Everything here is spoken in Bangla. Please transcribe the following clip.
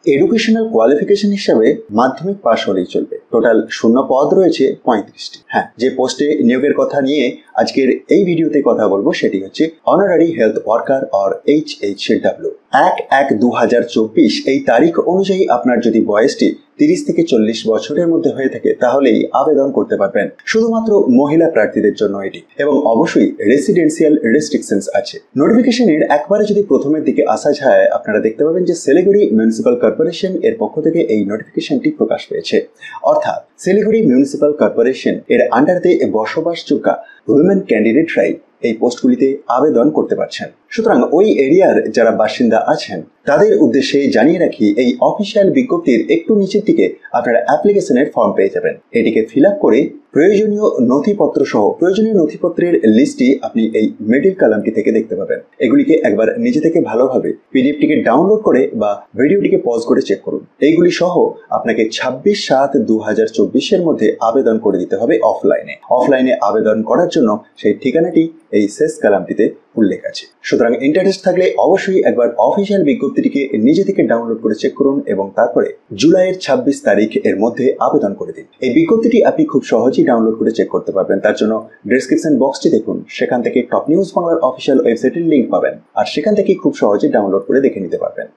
এডুকেশনাল কোয়ালিফিকেশন হিসাবে মাধ্যমিক পাশ হলেই চলবে। টোটাল শূন্য পদ রয়েছে 35টি। হ্যাঁ, যে পোস্টে নিয়োগের কথা নিয়ে আজকের এই ভিডিওতে কথা বলবো সেটি হচ্ছে honorary health worker or HHW। 1/1/2024 এই তারিখ অনুযায়ী আপনার যদি বয়সটি 30 থেকে 40 বছরের মধ্যে হয়ে থাকে তাহলেই আবেদন করতে পারবেন। শুধুমাত্র মহিলা প্রার্থীদের জন্য এটি, এবং অবশ্যই রেসিডেন্সিয়াল রেস্ট্রিকশনস আছে। নোটিফিকেশনের একবারে যদি প্রথমের দিকে আসা যায়, আপনারা দেখতে পাবেন যে শিলিগুড়ি মিউনিসিপাল কর্পোরেশন এর পক্ষ থেকে এই নোটিফিকেশনটি প্রকাশ পেয়েছে। অর্থাৎ শিলিগুড়ি মিউনিসিপাল কর্পোরেশন এর আন্ডারে বসবাসযোগ্য উইমেন ক্যান্ডিডেটরাই এই পোস্টগুলিতে আবেদন করতে পারছেন। সুতরাং ওই এরিয়ার যারা বাসিন্দা আছেন তাদের উদ্দেশ্যে জানিয়ে রাখি, এই অফিসিয়াল বিজ্ঞপ্তির একটু নিচের দিকে আপনারা অ্যাপ্লিকেশনের ফর্ম পেয়ে যাবেন। এটিকে ফিল আপ করে প্রয়োজনীয় নথিপত্র সহ প্রয়োজনীয় নথিপত্রের লিস্টটি আপনি এই মিডল কলামটি থেকে দেখতে পাবেন। এগুলিকে একবার নিজে থেকে ভালোভাবে পিডিএফটিকে ডাউনলোড করে বা ভিডিওটিকে পজ করে চেক করুন। এইগুলি সহ আপনাকে 26/7/2024 এর মধ্যে আবেদন করে দিতে হবে অফলাইনে আবেদন করার জন্য সেই ঠিকানাটি এই শেষ কলামটিতে উল্লেখ আছে। সুতরাং ইন্টারেস্ট থাকলে অবশ্যই একবার অফিসিয়াল বিজ্ঞপ্তিটিকে নিজে থেকে ডাউনলোড করে চেক করুন এবং তারপরে জুলাইয়ের 26 তারিখ এর মধ্যে আবেদন করে দিন। এই বিজ্ঞপ্তিটি আপনি খুব সহজেই ডাউনলোড করে চেক করতে পারবেন। তার জন্য ডেসক্রিপশন বক্সটি দেখুন, সেখান থেকে টপ নিউজ বাংলার অফিসিয়াল ওয়েবসাইটের লিঙ্ক পাবেন, আর সেখান থেকে খুব সহজে ডাউনলোড করে দেখে নিতে পারবেন।